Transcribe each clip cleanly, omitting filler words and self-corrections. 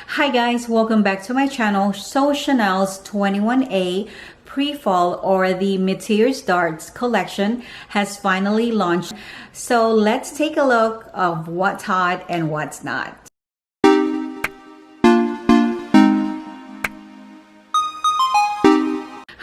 Hi guys, welcome back to my channel. So Chanel's 21A Prefall or the Metiers D'arts collection has finally launched. So let's take a look of what's hot and what's not.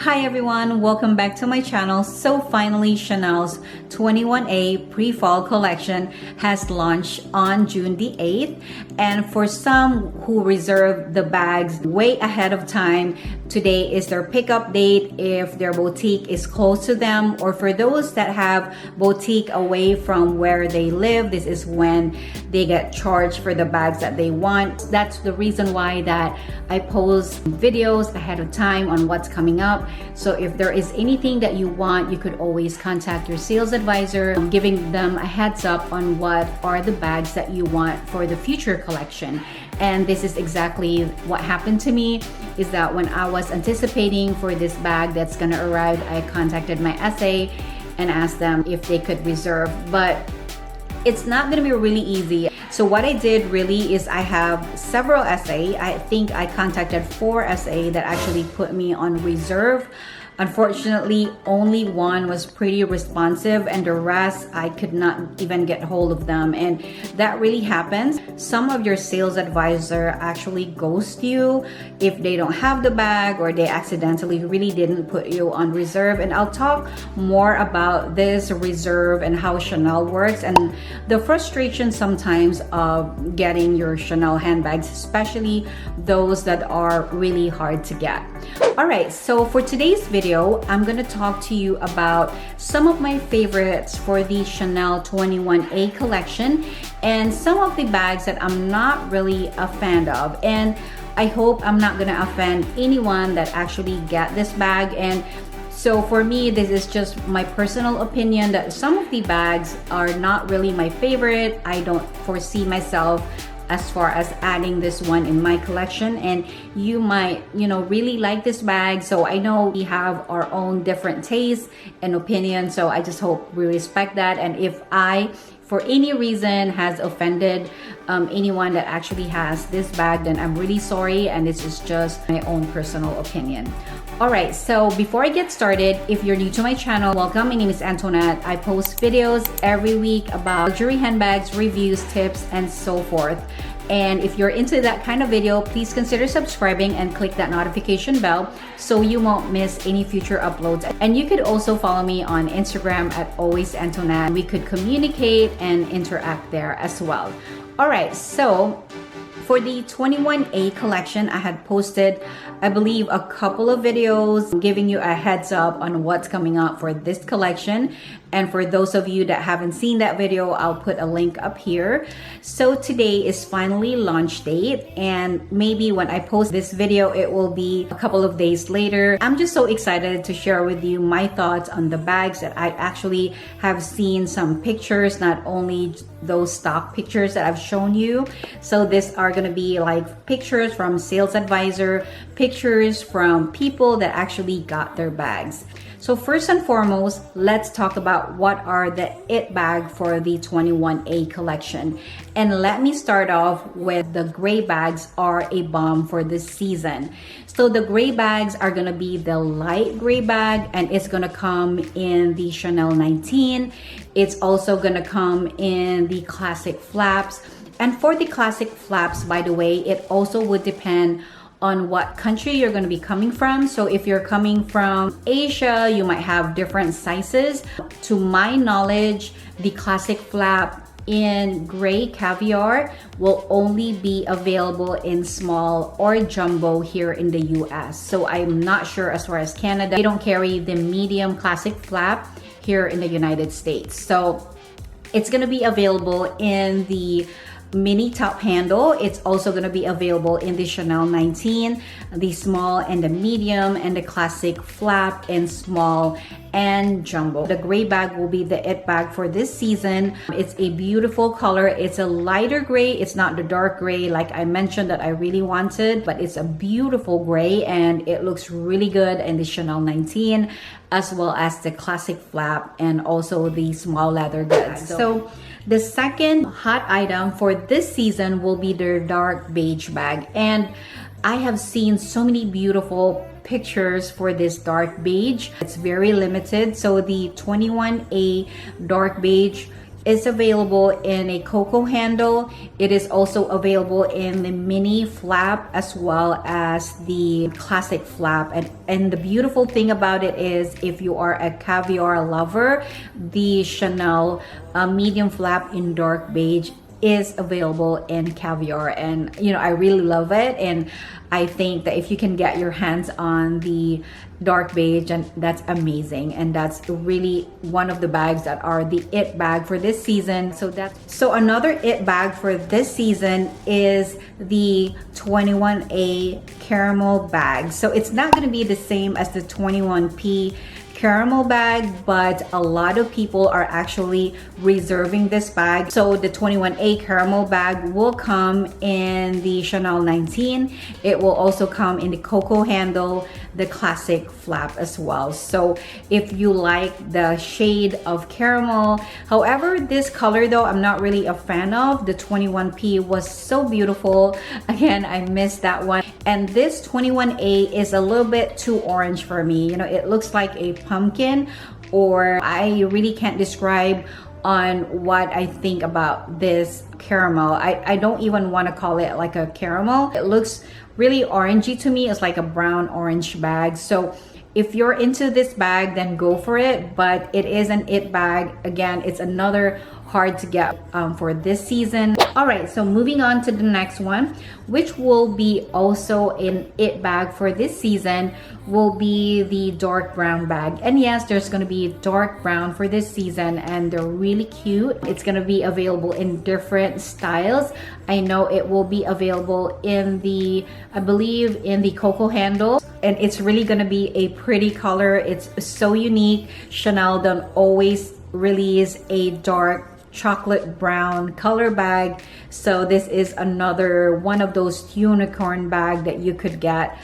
Hi everyone, welcome back to my channel. So finally Chanel's 21A Pre-Fall Collection has launched on June the 8th. And for some who reserved the bags way ahead of time, today is their pickup date if their boutique is close to them, or for those that have boutique away from where they live, this is when they get charged for the bags that they want. That's the reason why that I post videos ahead of time on what's coming up. So if there is anything that you want, you could always contact your sales advisor, giving them a heads up on what are the bags that you want for the future collection. And this is exactly what happened to me, is that when I was anticipating for this bag that's gonna arrive, I contacted my SA and asked them if they could reserve, but it's not gonna be really easy. So what I did really is I have several SA. I think I contacted 4 SA that actually put me on reserve. Unfortunately, only one was pretty responsive and the rest, I could not even get hold of them. And that really happens. Some of your sales advisor actually ghost you if they don't have the bag or they accidentally really didn't put you on reserve. And I'll talk more about this reserve and how Chanel works and the frustration sometimes of getting your Chanel handbags, especially those that are really hard to get. All right, so for today's video, I'm going to talk to you about some of my favorites for the Chanel 21A collection and some of the bags that I'm not really a fan of. And I hope I'm not going to offend anyone that actually get this bag. And so for me, this is just my personal opinion that some of the bags are not really my favorite. I don't foresee myself as far as adding this one in my collection, and you might really like this bag. So I know we have our own different tastes and opinions, so I just hope we respect that. And if I for any reason has offended anyone that actually has this bag, then I'm really sorry, and this is just my own personal opinion. Alright, so before I get started, if you're new to my channel, welcome. My name is Antoinette. I post videos every week about luxury handbags, reviews, tips, and so forth. And if you're into that kind of video, please consider subscribing and click that notification bell so you won't miss any future uploads. And you could also follow me on Instagram at alwaysantoinette. We could communicate and interact there as well. Alright, so for the 21A collection, I had posted, I believe, a couple of videos giving you a heads up on what's coming up for this collection. And for those of you that haven't seen that video, I'll put a link up here. So today is finally launch date, and maybe when I post this video, it will be a couple of days later. I'm just so excited to share with you my thoughts on the bags that I actually have seen some pictures, not only those stock pictures that I've shown you. So these are gonna be like pictures from sales advisor, pictures from people that actually got their bags. So first and foremost, let's talk about what are the it bag for the 21A collection. And let me start off with the gray bags are a bomb for this season. So the gray bags are gonna be the light gray bag, and it's gonna come in the Chanel 19. It's also gonna come in the classic flaps. And for the classic flaps, by the way, it also would depend on what country you're going to be coming from. So if you're coming from Asia, you might have different sizes. To my knowledge, the classic flap in gray caviar will only be available in small or jumbo here in the US. So I'm not sure as far as Canada. They don't carry the medium classic flap here in the United States. So it's going to be available in the mini top handle. It's also going to be available in the Chanel 19, the small and the medium, and the classic flap in small and jumbo. The gray bag will be the it bag for this season. It's a beautiful color. It's a lighter gray. It's not the dark gray like I mentioned that I really wanted, but it's a beautiful gray and it looks really good in the Chanel 19, as well as the classic flap and also the small leather goods. So The second hot item for this season will be their dark beige bag. And I have seen so many beautiful pictures for this dark beige. It's very limited. So the 21A dark beige is available in a cocoa handle. It is also available in the mini flap as well as the classic flap. And the beautiful thing about it is, if you are a caviar lover, the Chanel medium flap in dark beige is available in caviar, and you know, I really love it. And I think that if you can get your hands on the dark beige, and that's amazing, and that's really one of the bags that are the it bag for this season. So another it bag for this season is the 21A caramel bag. So it's not going to be the same as the 21P caramel bag, but a lot of people are actually reserving this bag. So the 21A caramel bag will come in the Chanel 19. It will also come in the cocoa handle, the classic flap as well. So if you like the shade of caramel, however, this color though, I'm not really a fan of. The 21P was so beautiful. Again, I missed that one. And this 21A is a little bit too orange for me. You know, it looks like a pumpkin, or I really can't describe on what I think about this caramel. I don't even want to call it like a caramel. It looks really orangey to me. It's like a brown orange bag. So if you're into this bag, then go for it. But it is an it bag. Again, it's another hard to get for this season. All right, so moving on to the next one, which will be also an it bag for this season, will be the dark brown bag. And yes, there's going to be dark brown for this season, and they're really cute. It's going to be available in different styles. I know it will be available in the, I believe, in the cocoa handle, and it's really going to be a pretty color. It's so unique. Chanel don't always release a dark chocolate brown color bag, so this is another one of those unicorn bag that you could get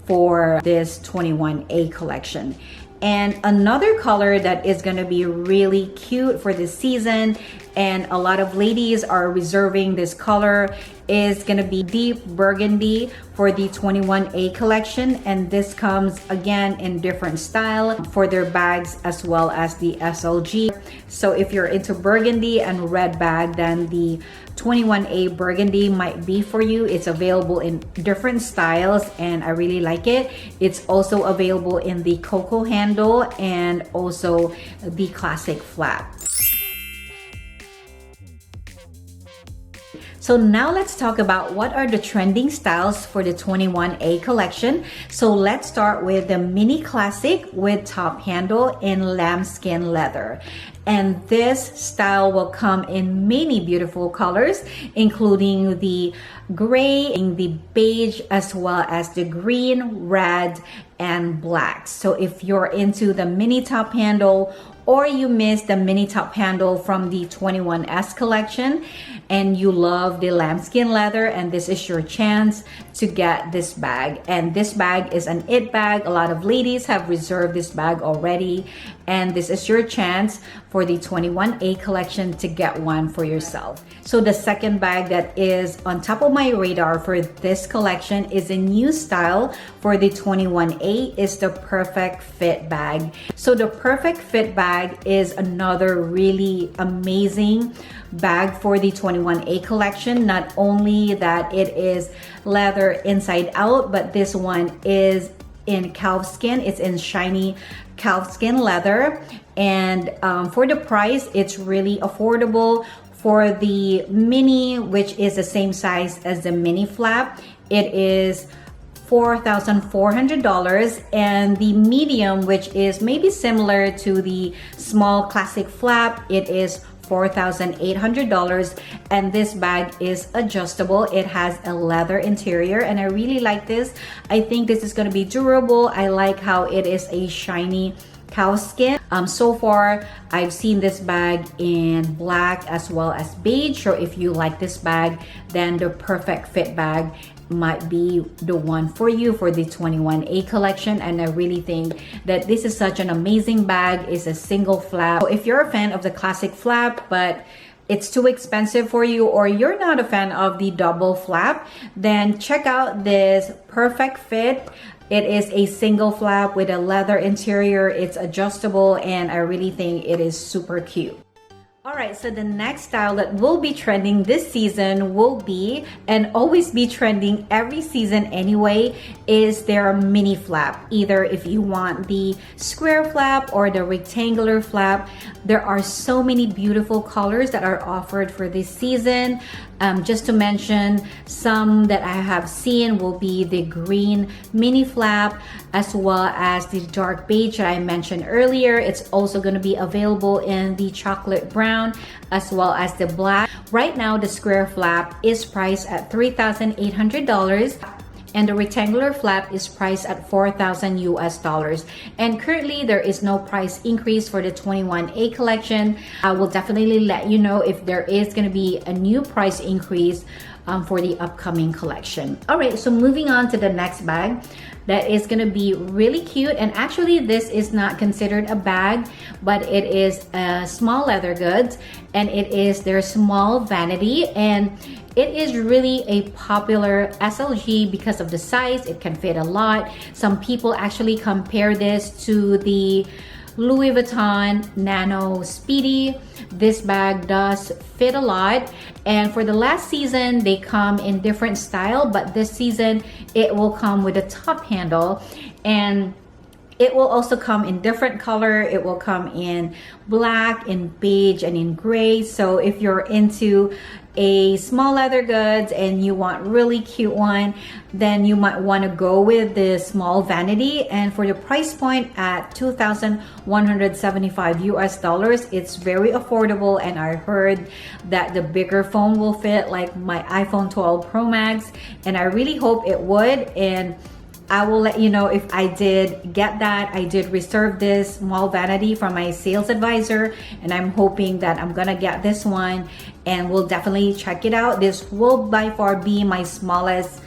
for this 21A collection. And another color that is going to be really cute for this season, and a lot of ladies are reserving this color, is going to be deep burgundy for the 21A collection. And this comes again in different style for their bags as well as the SLG. So if you're into burgundy and red bag, then the 21A burgundy might be for you. It's available in different styles and I really like it. It's also available in the cocoa handle and also the classic flap. So now let's talk about what are the trending styles for the 21A collection. So let's start with the mini classic with top handle in lambskin leather. And this style will come in many beautiful colors, including the gray, the beige, as well as the green, red, and black. So if you're into the mini top handle, or you missed the mini top handle from the 21S collection and you love the lambskin leather, and this is your chance to get this bag. And this bag is an it bag. A lot of ladies have reserved this bag already, and this is your chance for the 21A collection to get one for yourself. So the second bag that is on top of my radar for this collection is a new style for the 21A, is the perfect fit bag. So the perfect fit bag is another really amazing bag for the 21A collection. Not only that it is leather inside out, but this one is in calfskin. It's in shiny calfskin leather, and for the price, it's really affordable. For the mini, which is the same size as the mini flap, it is $4,400, and the medium, which is maybe similar to the small classic flap, it is $4,800. And this bag is adjustable. It has a leather interior, and I really like this. I think this is going to be durable. I like how it is a shiny cow skin. So far I've seen this bag in black as well as beige. So if you like this bag, then the perfect fit bag might be the one for you for the 21A collection. And I really think that this is such an amazing bag. It's a single flap. So if you're a fan of the classic flap, but it's too expensive for you, or you're not a fan of the double flap, then check out this Perfect Fit. It is a single flap with a leather interior. It's adjustable, and I really think it is super cute. Alright, so the next style that will be trending this season will be, and always be trending every season anyway, is their mini flap. Either if you want the square flap or the rectangular flap, there are so many beautiful colors that are offered for this season. Just to mention, some that I have seen will be the green mini flap, as well as the dark beige that I mentioned earlier. It's also going to be available in the chocolate brown, as well as the black. Right now, the square flap is priced at $3,800. And the rectangular flap is priced at $4,000 US. And currently there is no price increase for the 21A collection. I will definitely let you know if there is going to be a new price increase for the upcoming collection. All right, so moving on to the next bag that is going to be really cute. And actually this is not considered a bag, but it is a small leather goods, and it is their small vanity. And it is really a popular SLG because of the size. It can fit a lot. Some people actually compare this to the Louis Vuitton Nano Speedy. This bag does fit a lot, and for the last season they come in different style, but this season it will come with a top handle, and it will also come in different color. It will come in black, in beige, and in gray. So if you're into a small leather goods and you want really cute one, then you might want to go with the small vanity. And for the price point at $2,175 US, it's very affordable. And I heard that the bigger phone will fit, like my iPhone 12 Pro Max, and I really hope it would. And I will let you know if I did get that. I did reserve this small vanity from my sales advisor, and I'm hoping that I'm gonna get this one, and we'll definitely check it out. This will by far be my smallest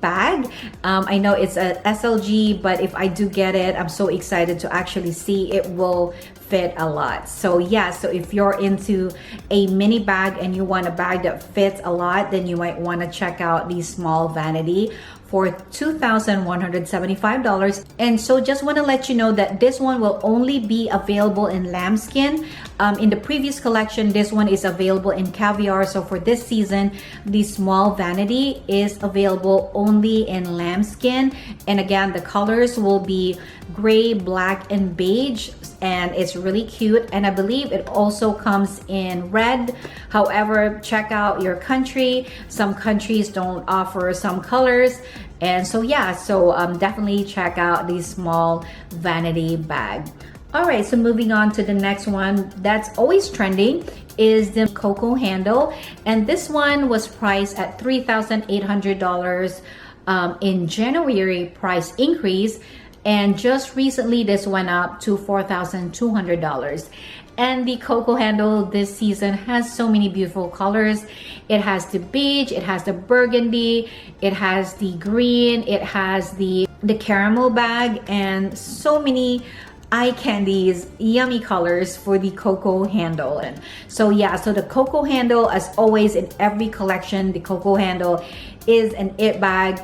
bag. I know it's a SLG, but if I do get it, I'm so excited to actually see it will fit a lot. So yeah, so if you're into a mini bag and you want a bag that fits a lot, then you might want to check out the small vanity for $2,175. And so just want to let you know that this one will only be available in lambskin. In the previous collection, this one is available in caviar. So for this season, the small vanity is available only in lambskin. And again, the colors will be gray, black, and beige, and it's really cute. And I believe it also comes in red. However, check out your country. Some countries don't offer some colors. And so yeah, so definitely check out the small vanity bag. All right, so moving on to the next one that's always trending is the Coco handle. And this one was priced at $3,800 in January price increase. And just recently this went up to $4,200. And the Coco handle this season has so many beautiful colors. It has the beige, it has the burgundy, it has the green, it has the caramel bag, and so many eye candies, yummy colors for the Coco handle. And so yeah, so the Coco handle, as always in every collection, the Coco handle is an it bag.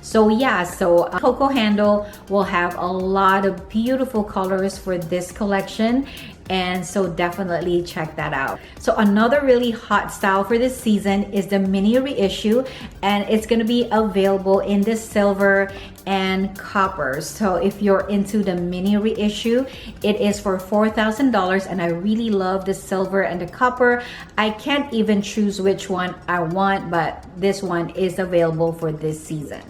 So yeah, so Coco handle will have a lot of beautiful colors for this collection, and so definitely check that out. So another really hot style for this season is the mini reissue, and it's going to be available in the silver and copper. So if you're into the mini reissue, it is for $4,000, and I really love the silver and the copper. I can't even choose which one I want, but this one is available for this season.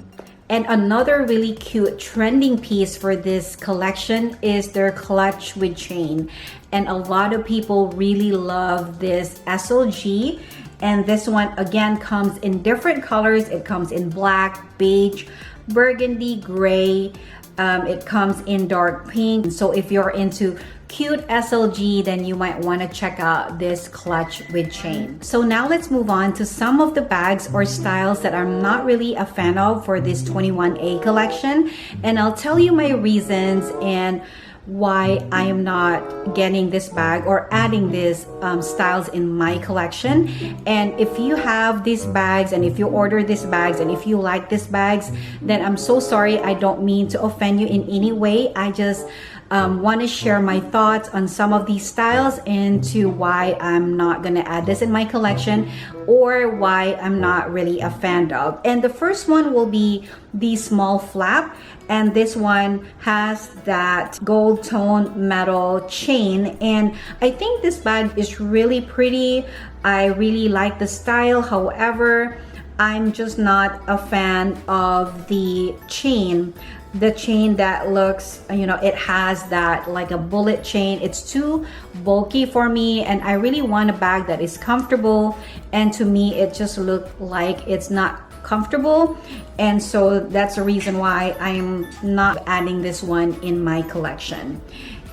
And another really cute trending piece for this collection is their clutch with chain. And a lot of people really love this SLG. And this one again comes in different colors. It comes in black, beige, burgundy, gray. It comes in dark pink. So if you're into cute SLG, then you might want to check out this clutch with chain. So now let's move on to some of the bags or styles that I'm not really a fan of for this 21A collection, and I'll tell you my reasons and why I am not getting this bag or adding these styles in my collection. And if you have these bags, and if you order these bags, and if you like these bags, then I'm so sorry. I don't mean to offend you in any way. I just want to share my thoughts on some of these styles and to why I'm not gonna add this in my collection, or why I'm not really a fan of. And the first one will be the small flap, and this one has that gold tone metal chain, and I think this bag is really pretty. I really like the style. However, I'm just not a fan of the chain that looks, you know, it has that like a bullet chain. It's too bulky for me, and I really want a bag that is comfortable, and to me it just looked like it's not comfortable, and so that's the reason why I'm not adding this one in my collection.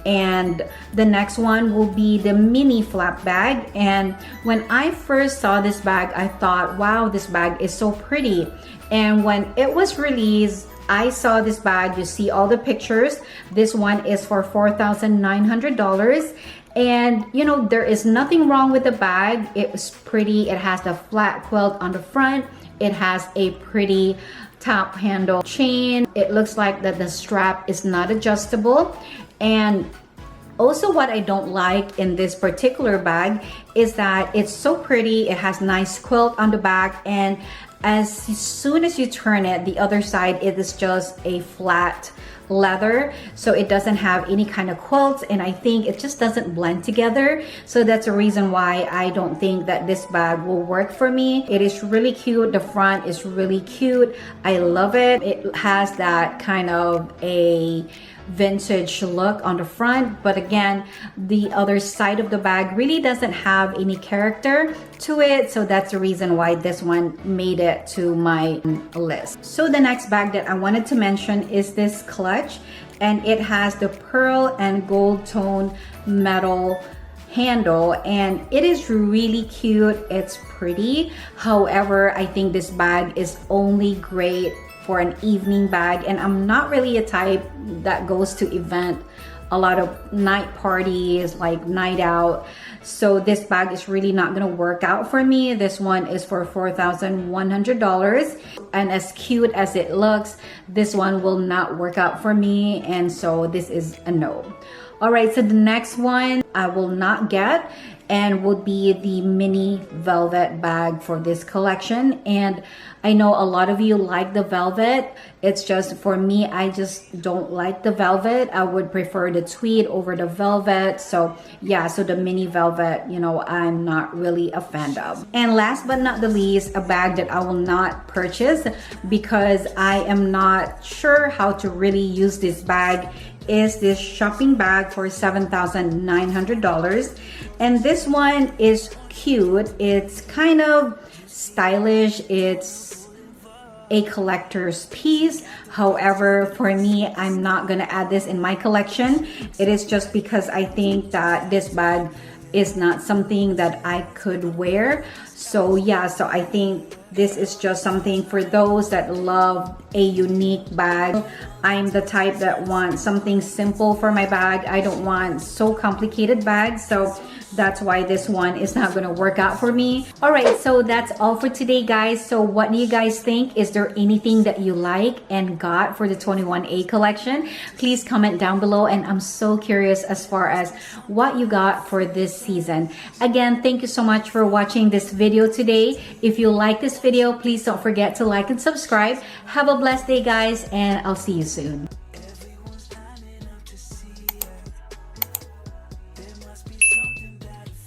And the next one will be the mini flap bag, and when I first saw this bag, I thought, wow, this bag is so pretty. And when it was released, I saw this bag, you see all the pictures. This one is for $4,900. And you know, there is nothing wrong with the bag. It was pretty. It has the flat quilt on the front. It has a pretty top handle chain. It looks like that the strap is not adjustable. And also, what I don't like in this particular bag is that it's so pretty. It has nice quilt on the back, and as soon as you turn it, the other side, it is just a flat leather, so it doesn't have any kind of quilts, and I think it just doesn't blend together. So that's a reason why I don't think that this bag will work for me. It is really cute. The front is really cute. I love it. It has that kind of a vintage look on the front, but again, the other side of the bag really doesn't have any character to it, so that's the reason why this one made it to my list. So the next bag that I wanted to mention is this clutch, and it has the pearl and gold tone metal handle, and it is really cute. It's pretty. However, I think this bag is only great for an evening bag, and I'm not really a type that goes to a lot of night parties, like night out. So this bag is really not gonna work out for me. This one is for $4,100, and as cute as it looks, this one will not work out for me, and so this is a no. All right, so the next one I will not get, and would be the mini velvet bag for this collection. And I know a lot of you like the velvet. It's just for me, I just don't like the velvet. I would prefer the tweed over the velvet. So yeah, so the mini velvet, you know, I'm not really a fan of. And last but not the least, a bag that I will not purchase because I am not sure how to really use this bag is this shopping bag for $7,900. And this one is cute. It's kind of stylish. It's a collector's piece. However, for me, I'm not gonna add this in my collection. It is just because I think that this bag is not something that I could wear. So yeah, so I think this is just something for those that love a unique bag. I'm the type that wants something simple for my bag. I don't want so complicated bags. So that's why this one is not gonna work out for me. All right, so that's all for today, guys. So what do you guys think? Is there anything that you like and got for the 21A collection? Please comment down below, and I'm so curious as far as what you got for this season. Again, thank you so much for watching this video today. If you like this video, please don't forget to like and subscribe. Have a blessed day, guys, and I'll see you soon.